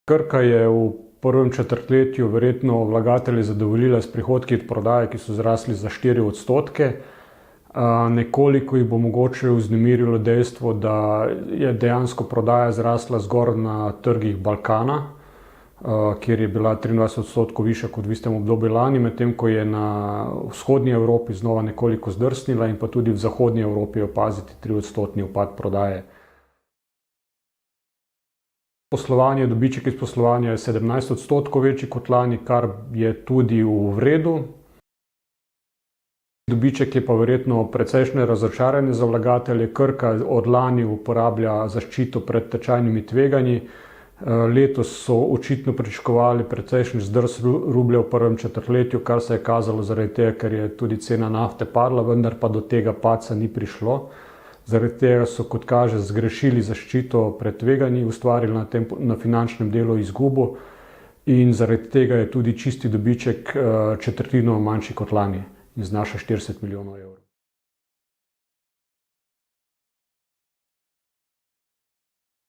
Krka je v prvem četrtletju verjetno vlagatelje zadovoljila s prihodki od prodaje, ki so zrasli za 4%. Nekoliko jih bo mogoče vznemirilo dejstvo, da je dejansko prodaja zrasla zgolj na trgih Balkana, kjer je bila 23% višja kot v istem obdobju lani, medtem ko je na vzhodnji Evropi znova nekoliko zdrsnila in pa tudi v zahodnji Evropi opaziti 3% upad prodaje. Poslovanje, dobiček iz poslovanja je 17% večji kot lani, kar je tudi v redu. Dobiček je pa verjetno precejšnje razočaranje za vlagatelje. Krka od lani uporablja zaščito pred tečajnimi tveganji. Letos so očitno pričakovali precejšnji zdrs rublja v prvem četrtletju, kar se je kazalo zaradi tega, ker je tudi cena nafte padla, vendar pa do tega padca ni prišlo. Zaradi tega so, kot kaže, zgrešili zaščito pred tveganji, ustvarili na finančnem delu izgubo in zaradi tega je tudi čisti dobiček četrtino manjši kot lani in znaša 40 milijonov evrov.